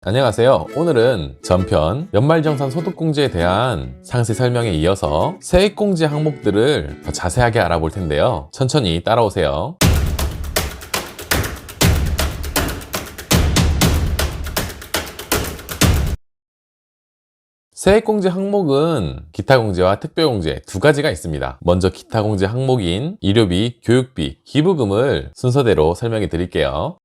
안녕하세요. 오늘은 전편 연말정산 소득공제에 대한 상세 설명에 이어서 세액공제 항목들을 더 자세하게 알아볼 텐데요. 천천히 따라오세요. 세액공제 항목은 기타공제와 특별공제 두 가지가 있습니다. 먼저 기타공제 항목인 의료비, 교육비, 기부금을 순서대로 설명해 드릴게요.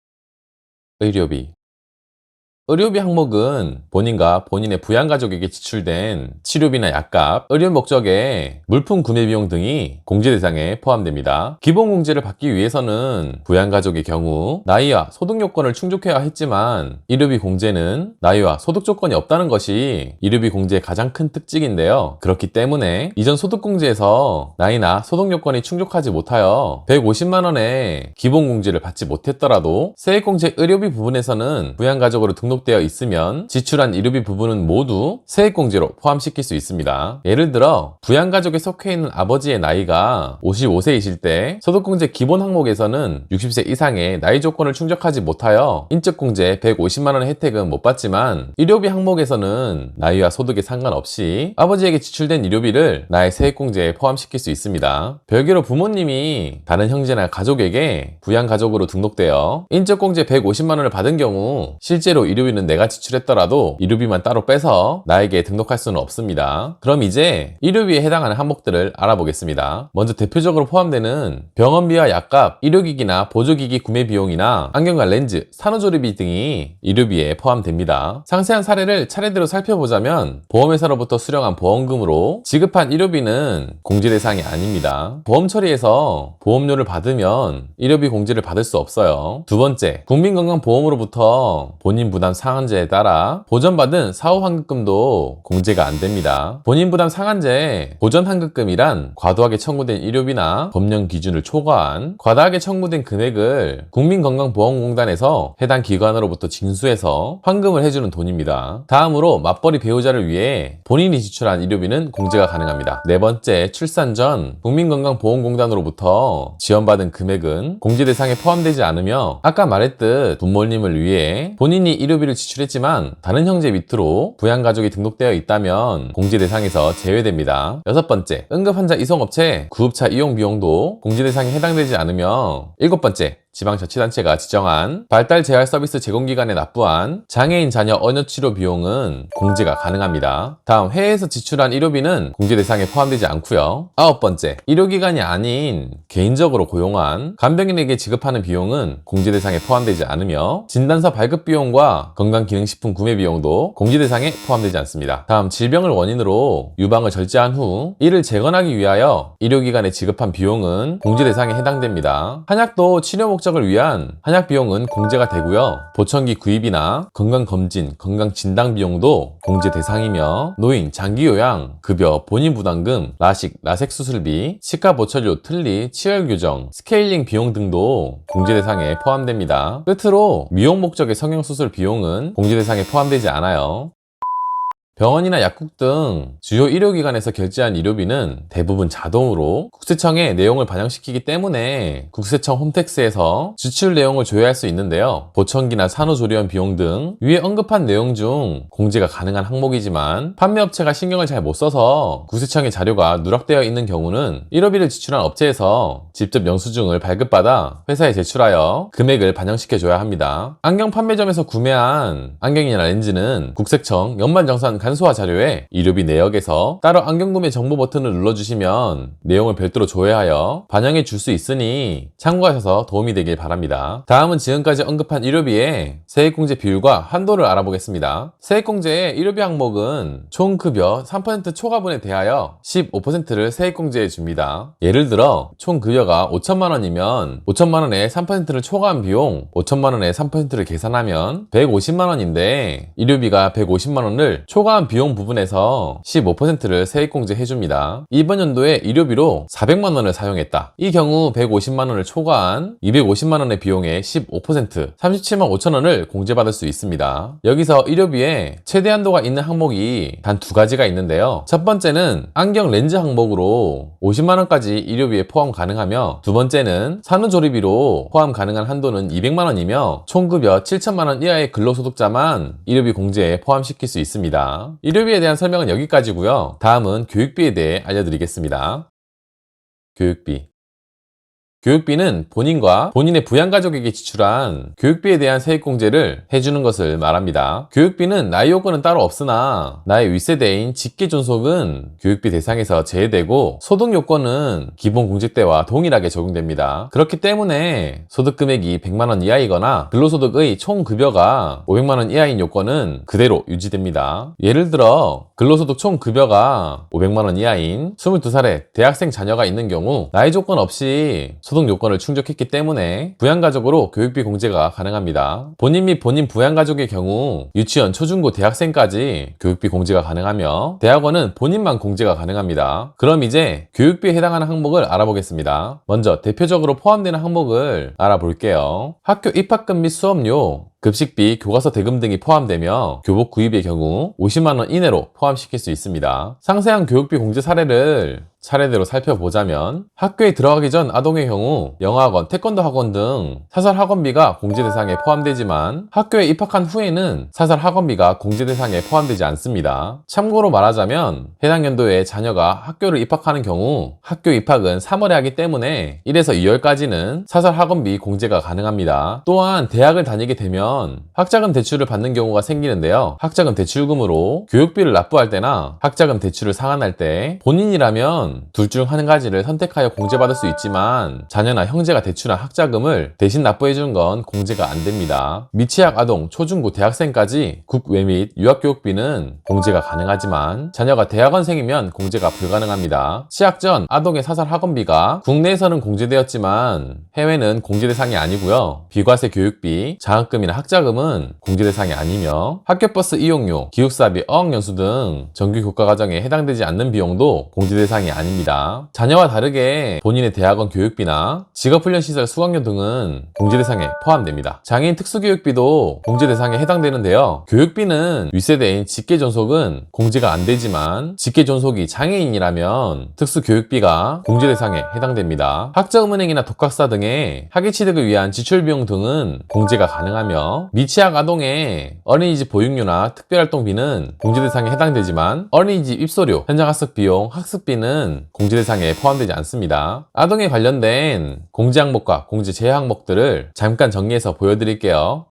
의료비 항목은 본인과 본인의 부양가족에게 지출된 치료비나 약값, 의료 목적의 물품 구매 비용 등이 공제 대상에 포함됩니다. 기본 공제를 받기 위해서는 부양가족의 경우 나이와 소득 요건을 충족해야 했지만 의료비 공제는 나이와 소득 조건이 없다는 것이 의료비 공제의 가장 큰 특징인데요. 그렇기 때문에 이전 소득 공제에서 나이나 소득 요건이 충족하지 못하여 150만 원의 기본 공제를 받지 못했더라도 세액공제 의료비 부분에서는 부양가족으로 등록되어 있으면 지출한 의료비 부분은 모두 세액공제로 포함시킬 수 있습니다. 예를 들어 부양가족에 속해 있는 아버지의 나이가 55세이실 때 소득공제 기본 항목에서는 60세 이상의 나이 조건을 충족하지 못하여 인적공제 150만 원의 혜택은 못 받지만 의료비 항목에서는 나이와 소득에 상관없이 아버지에게 지출된 의료비를 나의 세액공제에 포함시킬 수 있습니다. 별개로 부모님이 다른 형제나 가족에게 부양가족으로 등록되어 인적공제 150만 원을 받은 경우 실제로 의료비는 내가 지출했더라도 의료비만 따로 빼서 나에게 등록할 수는 없습니다. 그럼 이제 의료비에 해당하는 항목들을 알아보겠습니다. 먼저 대표적으로 포함되는 병원비와 약값, 의료기기나 보조기기 구매 비용이나 안경과 렌즈, 산후조리비 등이 의료비에 포함됩니다. 상세한 사례를 차례대로 살펴보자면 보험회사로부터 수령한 보험금으로 지급한 의료비는 공제 대상이 아닙니다. 보험 처리에서 보험료를 받으면 의료비 공제를 받을 수 없어요. 두 번째, 국민건강보험으로부터 본인 부담 상한제에 따라 보전받은 사후환급금도 공제가 안 됩니다. 본인 부담 상한제, 보전환급금이란 과도하게 청구된 의료비나 법령 기준을 초과한 과다하게 청구된 금액을 국민건강보험공단에서 해당 기관으로부터 징수해서 환급을 해주는 돈입니다. 다음으로 맞벌이 배우자를 위해 본인이 지출한 의료비는 공제가 가능합니다. 네 번째, 출산 전 국민건강보험공단으로부터 지원받은 금액은 공제 대상에 포함되지 않으며 아까 말했듯 부모님을 위해 본인이 의료비를 지출했지만 다른 형제 밑으로 부양가족이 등록되어 있다면 공제 대상에서 제외됩니다. 여섯 번째, 응급환자 이송업체 구급차 이용 비용도 공제 대상에 해당되지 않으며 일곱 번째, 지방자치단체가 지정한 발달재활 서비스 제공기관에 납부한 장애인 자녀 언어치료 비용은 공제가 가능합니다. 다음, 해외에서 지출한 의료비는 공제 대상에 포함되지 않고요. 아홉 번째, 의료기관이 아닌 개인적으로 고용한 간병인에게 지급하는 비용은 공제 대상에 포함되지 않으며 진단서 발급 비용과 건강기능식품 구매 비용도 공제 대상에 포함되지 않습니다. 다음, 질병을 원인으로 유방을 절제한 후 이를 재건하기 위하여 의료기관에 지급한 비용은 공제 대상에 해당됩니다. 한약도 치료 목적을 위한 한약 비용은 공제가 되고요. 보청기 구입이나 건강검진, 건강진단 비용도 공제 대상이며 노인, 장기요양, 급여, 본인 부담금, 라식, 라섹 수술비, 치과 보철료, 틀니, 치열 교정, 스케일링 비용 등도 공제 대상에 포함됩니다. 끝으로 미용 목적의 성형수술 비용은 공제 대상에 포함되지 않아요. 병원이나 약국 등 주요 의료기관에서 결제한 의료비는 대부분 자동으로 국세청에 내용을 반영시키기 때문에 국세청 홈택스에서 지출 내용을 조회할 수 있는데요. 보청기나 산후조리원 비용 등 위에 언급한 내용 중 공제가 가능한 항목이지만 판매업체가 신경을 잘 못 써서 국세청의 자료가 누락되어 있는 경우는 의료비를 지출한 업체에서 직접 영수증을 발급받아 회사에 제출하여 금액을 반영시켜줘야 합니다. 안경 판매점에서 구매한 안경이나 렌즈는 국세청 연말정산 간소화 자료에 의료비 내역에서 따로 안경 구매 정보 버튼을 눌러주시면 내용을 별도로 조회하여 반영해 줄 수 있으니 참고하셔서 도움이 되길 바랍니다. 다음은 지금까지 언급한 의료비의 세액공제 비율과 한도를 알아보겠습니다. 세액공제의 의료비 항목은 총 급여 3% 초과분에 대하여 15%를 세액공제해 줍니다. 예를 들어 총 급여가 5천만 원이면 5천만 원에 3%를 초과한 비용 5천만 원에 3%를 계산하면 150만 원인데 의료비가 150만 원을 초과한 포함 비용 부분에서 15%를 세액공제 해줍니다. 이번 연도에 의료비로 400만원을 사용했다. 이 경우 150만원을 초과한 250만원의 비용에 15% 37만 5천원을 공제받을 수 있습니다. 여기서 의료비에 최대 한도가 있는 항목이 단 두 가지가 있는데요. 첫 번째는 안경 렌즈 항목으로 50만원까지 의료비에 포함 가능하며, 두 번째는 산후조리비로 포함 가능한 한도는 200만원이며 총급여 7천만원 이하의 근로소득자만 의료비 공제에 포함시킬 수 있습니다. 의료비에 대한 설명은 여기까지고요. 다음은 교육비에 대해 알려드리겠습니다. 교육비는 본인과 본인의 부양가족에게 지출한 교육비에 대한 세액공제를 해주는 것을 말합니다. 교육비는 나이 요건은 따로 없으나 나의 윗세대인 직계존속은 교육비 대상에서 제외되고, 소득 요건은 기본공제 때와 동일하게 적용됩니다. 그렇기 때문에 소득금액이 100만원 이하이거나 근로소득의 총급여가 500만원 이하인 요건은 그대로 유지됩니다. 예를 들어 근로소득 총급여가 500만원 이하인 22살의 대학생 자녀가 있는 경우 나이 조건 없이 소득 요건을 충족했기 때문에 부양가족으로 교육비 공제가 가능합니다. 본인 및 본인 부양가족의 경우 유치원, 초중고, 대학생까지 교육비 공제가 가능하며, 대학원은 본인만 공제가 가능합니다. 그럼 이제 교육비에 해당하는 항목을 알아보겠습니다. 먼저 대표적으로 포함되는 항목을 알아볼게요. 학교 입학금 및 수업료, 급식비, 교과서 대금 등이 포함되며 교복 구입의 경우 50만원 이내로 포함시킬 수 있습니다. 상세한 교육비 공제 사례를 차례대로 살펴보자면, 학교에 들어가기 전 아동의 경우 영어학원, 태권도 학원 등 사설 학원비가 공제 대상에 포함되지만, 학교에 입학한 후에는 사설 학원비가 공제 대상에 포함되지 않습니다. 참고로 말하자면 해당 연도에 자녀가 학교를 입학하는 경우 학교 입학은 3월에 하기 때문에 1에서 2월까지는 사설 학원비 공제가 가능합니다. 또한 대학을 다니게 되면 학자금 대출을 받는 경우가 생기는데요. 학자금 대출금으로 교육비를 납부할 때나 학자금 대출을 상환할 때 본인이라면 둘 중 한 가지를 선택하여 공제받을 수 있지만, 자녀나 형제가 대출한 학자금을 대신 납부해주는 건 공제가 안 됩니다. 미취학 아동, 초중고, 대학생까지 국외 및 유학교육비는 공제가 가능하지만 자녀가 대학원생이면 공제가 불가능합니다. 취학 전 아동의 사설 학원비가 국내에서는 공제되었지만 해외는 공제 대상이 아니고요. 비과세 교육비, 장학금이나 학자금은 공제 대상이 아니며, 학교버스 이용료, 기숙사비, 어학연수 등 정규 교과과정에 해당되지 않는 비용도 공제 대상이 아닙니다. 자녀와 다르게 본인의 대학원 교육비나 직업훈련시설 수강료 등은 공제 대상에 포함됩니다. 장애인 특수교육비도 공제 대상에 해당되는데요. 교육비는 윗세대인 직계존속은 공제가 안 되지만, 직계존속이 장애인이라면 특수교육비가 공제 대상에 해당됩니다. 학자금은행이나 독학사 등의 학위 취득을 위한 지출비용 등은 공제가 가능하며, 미취학 아동의 어린이집 보육료나 특별활동비는 공제 대상에 해당되지만 어린이집 입소료, 현장학습 비용, 학습비는 공제 대상에 포함되지 않습니다. 아동에 관련된 공제 항목과 공제 제외 항목들을 잠깐 정리해서 보여드릴게요.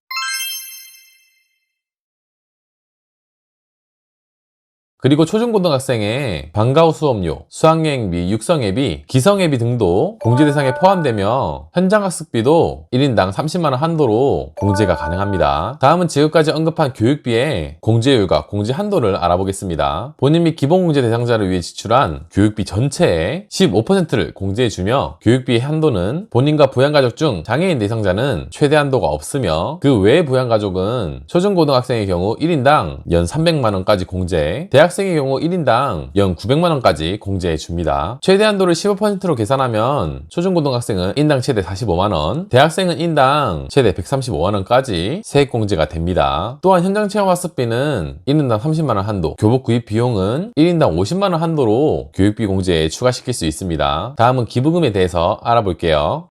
그리고 초중고등학생의 방과 후 수업료, 수학여행비, 육성회비, 기성회비 등도 공제 대상에 포함되며 현장학습비도 1인당 30만원 한도로 공제가 가능합니다. 다음은 지금까지 언급한 교육비의 공제율과 공제 한도를 알아보겠습니다. 본인 및 기본공제 대상자를 위해 지출한 교육비 전체의 15%를 공제해주며, 교육비의 한도는 본인과 부양가족 중 장애인 대상자는 최대 한도가 없으며, 그 외의 부양가족은 초중고등학생의 경우 1인당 연 300만원까지 공제, 대학생의 경우 1인당 연 900만원까지 공제해 줍니다. 최대 한도를 15%로 계산하면 초중고등학생은 인당 최대 45만원, 대학생은 인당 최대 135만원까지 세액 공제가 됩니다. 또한 현장 체험 학습비는 1인당 30만원 한도, 교복 구입 비용은 1인당 50만원 한도로 교육비 공제에 추가시킬 수 있습니다. 다음은 기부금에 대해서 알아볼게요.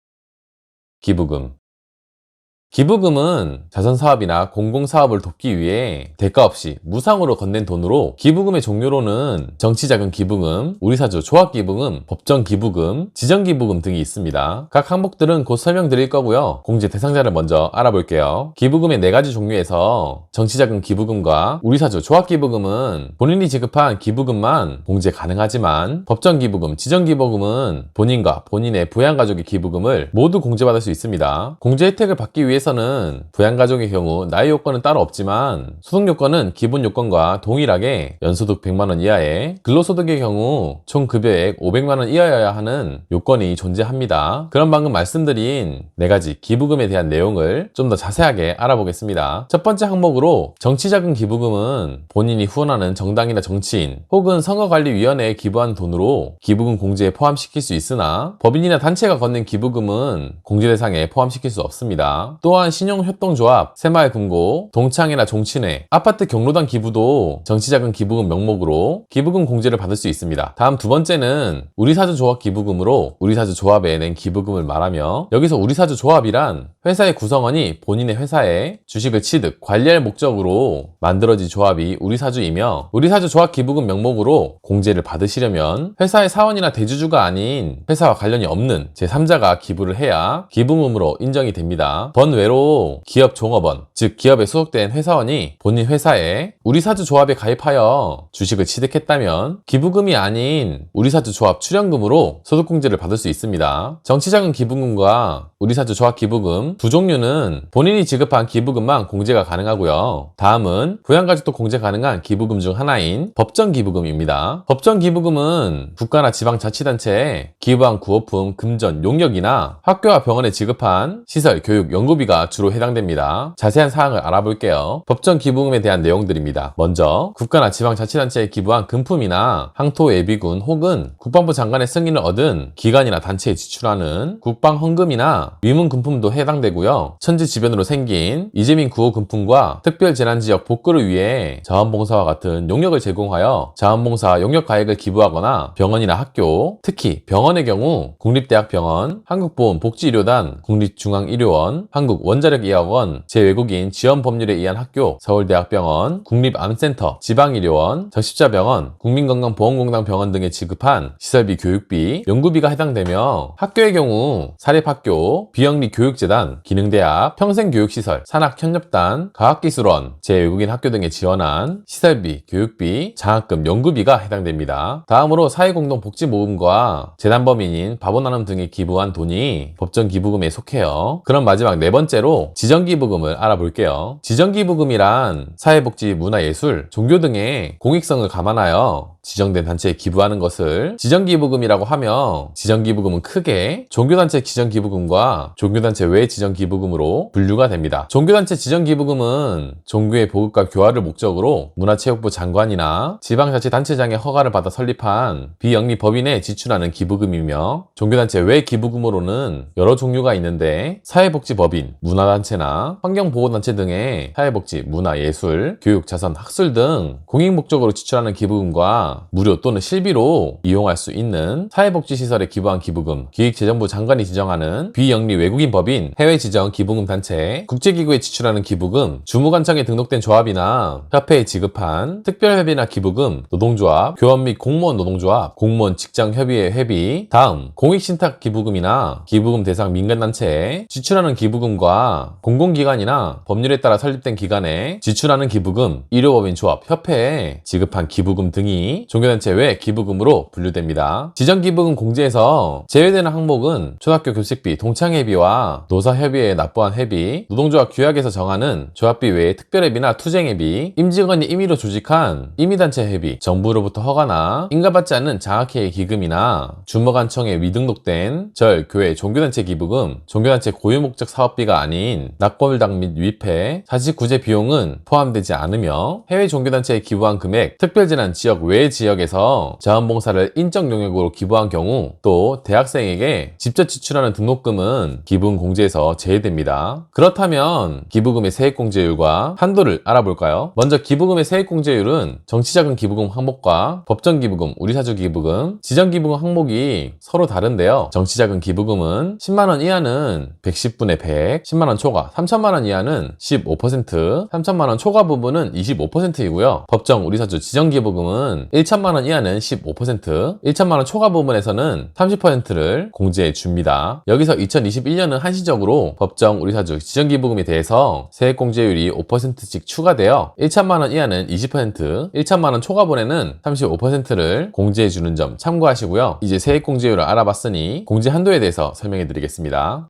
기부금은 자선사업이나 공공사업을 돕기 위해 대가 없이 무상으로 건넨 돈으로, 기부금의 종류로는 정치자금 기부금, 우리사주 조합기부금, 법정기부금, 지정기부금 등이 있습니다. 각 항목들은 곧 설명드릴 거고요. 공제 대상자를 먼저 알아볼게요. 기부금의 4가지 종류에서 정치자금 기부금과 우리사주 조합기부금은 본인이 지급한 기부금만 공제 가능하지만, 법정기부금, 지정기부금은 본인과 본인의 부양가족의 기부금을 모두 공제받을 수 있습니다. 공제 혜택을 받기 위해 위해서는 부양가족의 경우 나이 요건은 따로 없지만 소득 요건은 기본 요건과 동일하게 연소득 100만원 이하에 근로소득의 경우 총 급여액 500만원 이하여야 하는 요건이 존재합니다. 그럼 방금 말씀드린 4가지 기부금에 대한 내용을 좀 더 자세하게 알아보겠습니다. 첫 번째 항목으로 정치자금 기부금은 본인이 후원하는 정당이나 정치인 혹은 선거관리위원회에 기부한 돈으로 기부금 공제에 포함시킬 수 있으나 법인이나 단체가 걷는 기부금은 공제 대상에 포함시킬 수 없습니다. 또한 신용협동조합, 새마을금고, 동창회나 종친회, 아파트 경로당 기부도 정치자금 기부금 명목으로 기부금 공제를 받을 수 있습니다. 다음 두 번째는 우리사주조합 기부금으로 우리사주조합에 낸 기부금을 말하며, 여기서 우리사주조합이란 회사의 구성원이 본인의 회사에 주식을 취득, 관리할 목적으로 만들어진 조합이 우리사주이며, 우리사주조합 기부금 명목으로 공제를 받으시려면 회사의 사원이나 대주주가 아닌 회사와 관련이 없는 제3자가 기부를 해야 기부금으로 인정이 됩니다. 번외로 기업 종업원, 즉 기업에 소속된 회사원이 본인 회사에 우리사주조합에 가입하여 주식을 취득했다면 기부금이 아닌 우리사주조합 출연금으로 소득공제를 받을 수 있습니다. 정치자금 기부금과 우리사주조합 기부금 두 종류는 본인이 지급한 기부금만 공제가 가능하고요. 다음은 부양가족도 공제 가능한 기부금 중 하나인 법정기부금입니다. 법정기부금은 국가나 지방자치단체에 기부한 구호품, 금전, 용역이나 학교와 병원에 지급한 시설, 교육, 연구비가 주로 해당됩니다. 자세한 사항을 알아볼게요. 법정기부금에 대한 내용들입니다. 먼저 국가나 지방자치단체에 기부한 금품이나 항토 예비군 혹은 국방부 장관의 승인을 얻은 기관이나 단체에 지출하는 국방헌금이나 위문금품도 해당되고요. 천지지변으로 생긴 이재민 구호 금품과 특별재난지역 복구를 위해 자원봉사와 같은 용역을 제공하여 자원봉사 용역가액을 기부하거나 병원이나 학교, 특히 병원의 경우 국립대학병원, 한국보험복지의료단, 국립중앙의료원, 한국원자력의학원, 제외국인 지원법률에 의한 학교, 서울대학병원, 국립암센터, 지방의료원, 적십자병원, 국민건강보험공단 병원 등에 지급한 시설비, 교육비, 연구비가 해당되며, 학교의 경우 사립학교, 비영리교육재단, 기능대학, 평생교육시설, 산학협력단, 과학기술원, 제외국인 학교 등에 지원한 시설비, 교육비, 장학금, 연구비가 해당됩니다. 다음으로 사회공동복지모금과 재단법인인 바보나눔 등에 기부한 돈이 법정기부금에 속해요. 그럼 마지막 네 번째로 지정기부금을 알아볼게요. 지정기부금이란 사회복지, 문화예술, 종교 등의 공익성을 감안하여 지정된 단체에 기부하는 것을 지정기부금이라고 하며, 지정기부금은 크게 종교단체 지정기부금과 종교단체 외 지정기부금으로 분류가 됩니다. 종교단체 지정기부금은 종교의 보급과 교화를 목적으로 문화체육부 장관이나 지방자치단체장의 허가를 받아 설립한 비영리 법인에 지출하는 기부금이며, 종교단체 외 기부금으로는 여러 종류가 있는데 사회복지법인, 문화단체나 환경보호단체 등의 사회복지, 문화예술, 교육, 자선, 학술 등 공익목적으로 지출하는 기부금과 무료 또는 실비로 이용할 수 있는 사회복지시설에 기부한 기부금, 기획재정부 장관이 지정하는 비영리 외국인 법인, 해외 지정 기부금 단체, 국제기구에 지출하는 기부금, 주무관청에 등록된 조합이나 협회에 지급한 특별회비나 기부금, 노동조합, 교원 및 공무원 노동조합, 공무원 직장협의회 회비. 다음, 공익신탁 기부금이나 기부금 대상 민간단체에 지출하는 기부금과 공공기관이나 법률에 따라 설립된 기관에 지출하는 기부금, 의료법인 조합, 협회에 지급한 기부금 등이 종교단체 외 기부금으로 분류됩니다. 지정기부금 공제에서 제외되는 항목은 초등학교 교습비, 동창회비와 노사협의회에 납부한 회비, 노동조합 규약에서 정하는 조합비 외에 특별회비나 투쟁회비, 임직원이 임의로 조직한 임의단체 회비, 정부로부터 허가나 인가받지 않는 장학회의 기금이나 주무관청에 위등록된 절, 교회, 종교단체 기부금, 종교단체 고유목적 사업비가 아닌 낙골당 및 위패, 사직구제 비용은 포함되지 않으며, 해외 종교단체에 기부한 금액, 특별재난 지역 외 지역에서 자원봉사를 인적 용역으로 기부한 경우, 또 대학생에게 직접 지출하는 등록금은 기부금 공제에서 제외됩니다. 그렇다면 기부금의 세액공제율과 한도를 알아볼까요? 먼저 기부금의 세액공제율은 정치자금 기부금 항목과 법정기부금, 우리사주기부금, 지정기부금 항목이 서로 다른데요. 정치자금 기부금은 10만원 이하는 110분의 100, 10만원 초과, 3천만원 이하는 15%, 3천만원 초과 부분은 25%이고요. 법정, 우리사주, 지정기부금은 1천만원 이하는 15%, 1천만원 초과 부분에서는 30%를 공제해 줍니다. 여기서 2021년은 한시적으로 법정, 우리사주, 지정기부금에 대해서 세액공제율이 5%씩 추가되어 1천만원 이하는 20%, 1천만원 초과분에는 35%를 공제해 주는 점 참고하시고요. 이제 세액공제율을 알아봤으니 공제 한도에 대해서 설명해 드리겠습니다.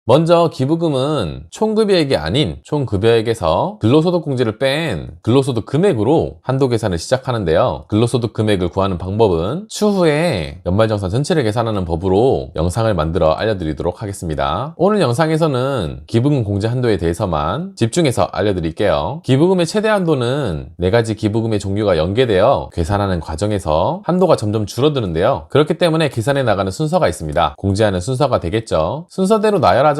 먼저 기부금은 총급여액이 아닌 총급여액에서 근로소득공제를 뺀 근로소득 금액으로 한도 계산을 시작하는데요. 근로소득 금액을 구하는 방법은 추후에 연말정산 전체를 계산하는 법으로 영상을 만들어 알려드리도록 하겠습니다. 오늘 영상에서는 기부금 공제 한도에 대해서만 집중해서 알려드릴게요. 기부금의 최대 한도는 4가지 기부금의 종류가 연계되어 계산하는 과정에서 한도가 점점 줄어드는데요. 그렇기 때문에 계산해 나가는 순서가 있습니다. 공제하는 순서가 되겠죠. 순서대로 나열하자면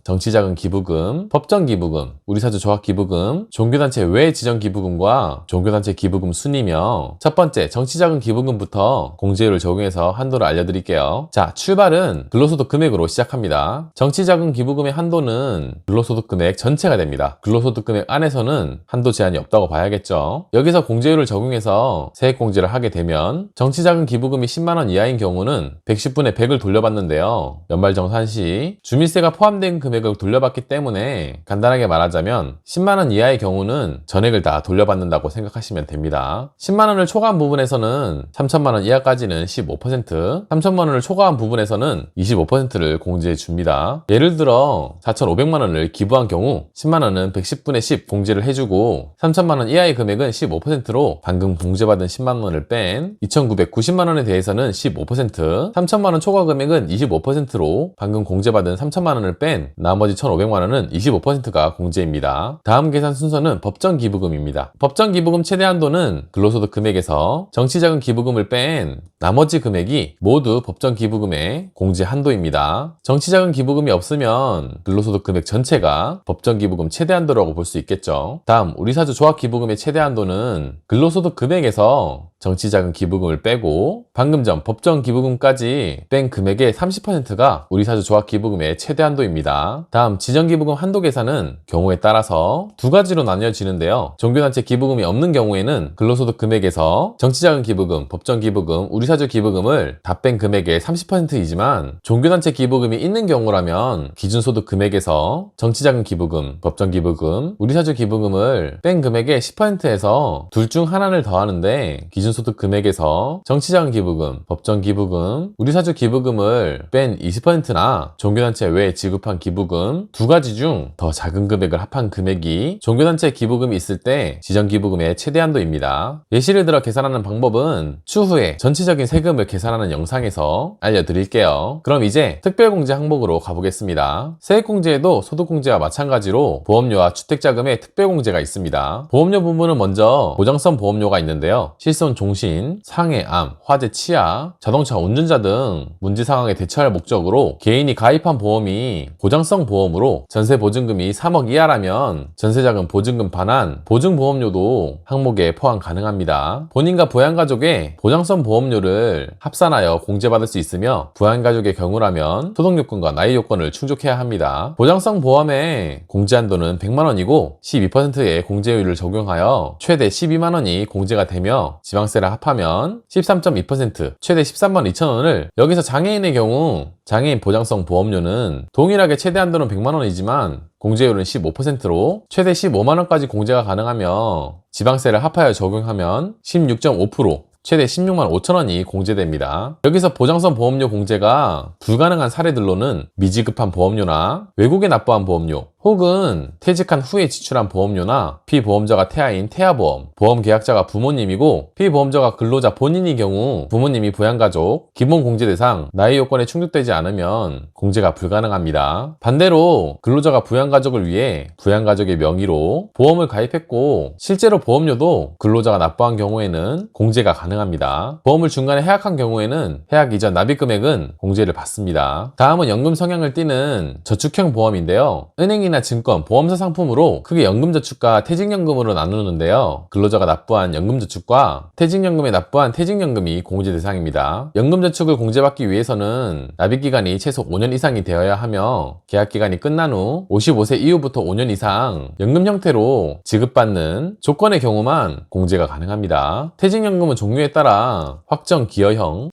정치자금 기부금, 법정 기부금, 우리사주 조합 기부금, 종교단체 외 지정 기부금과 종교단체 기부금 순이며, 첫 번째 정치자금 기부금부터 공제율을 적용해서 한도를 알려드릴게요. 자, 출발은 근로소득 금액으로 시작합니다. 정치자금 기부금의 한도는 근로소득 금액 전체가 됩니다. 근로소득 금액 안에서는 한도 제한이 없다고 봐야겠죠. 여기서 공제율을 적용해서 세액공제를 하게 되면 정치자금 기부금이 10만원 이하인 경우는 110분의 100을 돌려받는데요. 연말정산 시 주민세가 포함된 금액을 돌려받기 때문에 간단하게 말하자면 10만원 이하의 경우는 전액을 다 돌려받는다고 생각하시면 됩니다. 10만원을 초과한 부분에서는 3천만원 이하까지는 15%, 3천만원을 초과한 부분에서는 25%를 공제해 줍니다. 예를 들어 4,500만원을 기부한 경우 10만원은 110분의 10 공제를 해주고 3천만원 이하의 금액은 15%로 방금 공제받은 10만원을 뺀 2,990만원에 대해서는 15%, 3천만원 초과 금액은 25%로 방금 공제받은 3천만원을 뺀 나머지 1,500만원은 25%가 공제입니다. 다음 계산 순서는 법정 기부금입니다. 법정 기부금 최대 한도는 근로소득 금액에서 정치자금 기부금을 뺀 나머지 금액이 모두 법정 기부금의 공제 한도입니다. 정치자금 기부금이 없으면 근로소득 금액 전체가 법정 기부금 최대 한도라고 볼 수 있겠죠. 다음 우리사주 조합 기부금의 최대 한도는 근로소득 금액에서 정치자금 기부금을 빼고 방금 전 법정 기부금까지 뺀 금액의 30%가 우리사주 조합 기부금의 최대 한도입니다. 다음 지정기부금 한도 계산은 경우에 따라서 두 가지로 나뉘어지는데요. 종교단체 기부금이 없는 경우에는 근로소득 금액에서 정치자금 기부금, 법정 기부금, 우리사주 기부금을 다 뺀 금액의 30%이지만 종교단체 기부금이 있는 경우라면 기준소득 금액에서 정치자금 기부금, 법정 기부금, 우리사주 기부금을 뺀 금액의 10%에서 둘 중 하나를 더하는데 기준소득 금액에서 정치자금 기부금, 법정 기부금, 우리사주 기부금을 뺀 20%나 종교단체 외에 지급한 기부금 두 가지 중 더 작은 금액을 합한 금액이 종교단체 기부금이 있을 때 지정기부금의 최대 한도입니다. 예시를 들어 계산하는 방법은 추후에 전체적인 세금을 계산하는 영상에서 알려드릴게요. 그럼 이제 특별공제 항목으로 가보겠습니다. 세액공제에도 소득공제와 마찬가지로 보험료와 주택자금의 특별공제가 있습니다. 보험료 부분은 먼저 보장성 보험료가 있는데요. 실손 종신, 상해, 암, 화재, 치아, 자동차 운전자 등 문제 상황에 대처할 목적으로 개인이 가입한 보험이 보장성 보험으로 전세 보증금이 3억 이하라면 전세자금 보증금 반환, 보증보험료도 항목에 포함 가능합니다. 본인과 부양가족의 보장성 보험료를 합산하여 공제받을 수 있으며 부양가족의 경우라면 소득요건과 나이 요건을 충족해야 합니다. 보장성 보험의 공제한도는 100만원이고 12%의 공제율을 적용하여 최대 12만원이 공제가 되며 지방세를 합하면 13.2%, 최대 13만 2천원을, 여기서 장애인의 경우 장애인 보장성 보험료는 동일하게 최대 한도는 100만원이지만 공제율은 15%로 최대 15만원까지 공제가 가능하며 지방세를 합하여 적용하면 16.5%, 최대 16만 5천원이 공제됩니다. 여기서 보장성 보험료 공제가 불가능한 사례들로는 미지급한 보험료나 외국에 납부한 보험료, 혹은 퇴직한 후에 지출한 보험료나 피보험자가 태아인 태아보험, 보험계약자가 부모님이고 피보험자가 근로자 본인의 경우 부모님이 부양가족, 기본공제 대상, 나이 요건에 충족되지 않으면 공제가 불가능합니다. 반대로 근로자가 부양가족을 위해 부양가족의 명의로 보험을 가입했고 실제로 보험료도 근로자가 납부한 경우에는 공제가 가능합니다. 보험을 중간에 해약한 경우에는 해약 이전 납입금액은 공제를 받습니다. 다음은 연금 성향을 띠는 저축형 보험인데요. 은행이나 증권, 보험사 상품으로 크게 연금저축과 퇴직연금으로 나누는데요. 근로자가 납부한 연금저축과 퇴직연금에 납부한 퇴직연금이 공제 대상입니다. 연금저축을 공제받기 위해서는 납입기간이 최소 5년 이상이 되어야 하며 계약기간이 끝난 후 55세 이후부터 5년 이상 연금 형태로 지급받는 조건의 경우만 공제가 가능합니다. 퇴직연금은 종류에 따라 확정 기여형,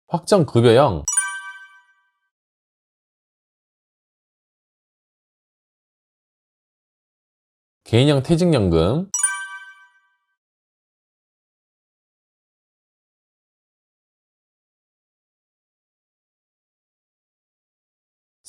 확정 급여형, 개인형 퇴직연금,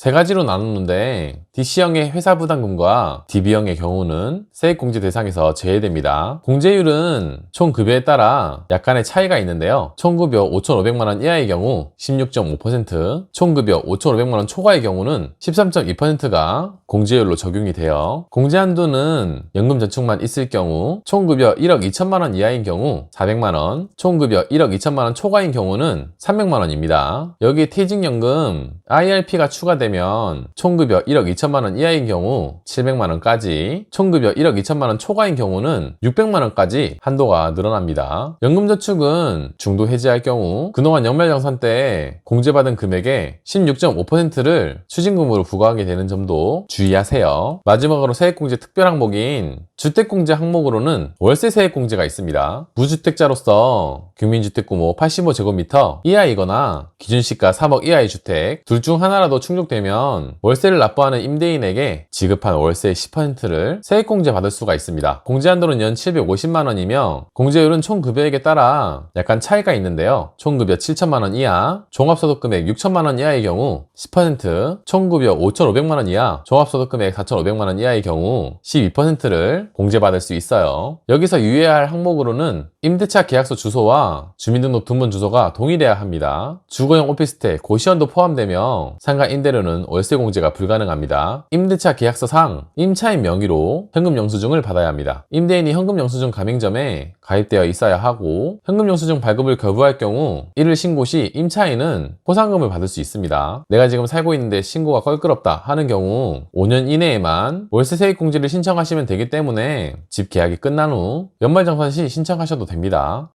세 가지로 나누는데 DC형의 회사 부담금과 DB형의 경우는 세액공제 대상에서 제외됩니다. 공제율은 총 급여에 따라 약간의 차이가 있는데요. 총급여 5,500만원 이하의 경우 16.5%, 총급여 5,500만원 초과의 경우는 13.2%가 공제율로 적용이 돼요. 공제 한도는 연금 저축만 있을 경우 총급여 1억 2천만원 이하인 경우 400만원, 총급여 1억 2천만원 초과인 경우는 300만원입니다. 여기에 퇴직연금 IRP가 추가되면 총급여 1억 2천만원 이하인 경우 700만원까지, 총급여 1억 2천만원 초과인 경우는 600만원까지 한도가 늘어납니다. 연금저축은 중도 해지할 경우 그동안 연말정산 때 공제받은 금액의 16.5%를 추징금으로 부과하게 되는 점도 주의하세요. 마지막으로 세액공제 특별 항목인 주택공제 항목으로는 월세 세액공제가 있습니다. 무주택자로서 국민주택규모 85제곱미터 이하이거나 기준시가 3억 이하의 주택 둘 중 하나라도 충족되면 월세를 납부하는 임대인에게 지급한 월세의 10%를 세액공제 받을 수가 있습니다. 공제한도는 연 750만원이며 공제율은 총급여액에 따라 약간 차이가 있는데요. 총급여 7천만원 이하, 종합소득금액 6천만원 이하의 경우 10%, 총급여 5,500만원 이하, 종합소득금액 4,500만원 이하의 경우 12%를 공제받을 수 있어요. 여기서 유의해야 할 항목으로는 임대차 계약서 주소와 주민등록 등본 주소가 동일해야 합니다. 주거용 오피스텔, 고시원도 포함되며 상가 임대료는 월세 공제가 불가능합니다. 임대차 계약서상 임차인 명의로 현금 영수증을 받아야 합니다. 임대인이 현금 영수증 가맹점에 가입되어 있어야 하고 현금 영수증 발급을 거부할 경우 이를 신고 시 임차인은 포상금을 받을 수 있습니다. 내가 지금 살고 있는데 신고가 껄끄럽다 하는 경우 5년 이내에만 월세 세액 공제를 신청하시면 되기 때문에 집 계약이 끝난 후 연말정산 시 신청하셔도 됩니다.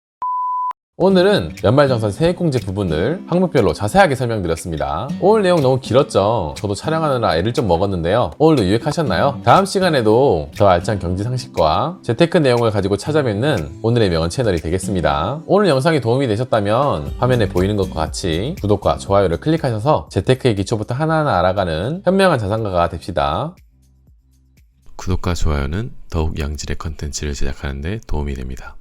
오늘은 연말정산 세액공제 부분을 항목별로 자세하게 설명드렸습니다. 오늘 내용 너무 길었죠? 저도 촬영하느라 애를 좀 먹었는데요. 오늘도 유익하셨나요? 다음 시간에도 더 알찬 경제 상식과 재테크 내용을 가지고 찾아뵙는 오늘의 명언 채널이 되겠습니다. 오늘 영상이 도움이 되셨다면 화면에 보이는 것과 같이 구독과 좋아요를 클릭하셔서 재테크의 기초부터 하나하나 알아가는 현명한 자산가가 됩시다. 구독과 좋아요는 더욱 양질의 컨텐츠를 제작하는 데 도움이 됩니다.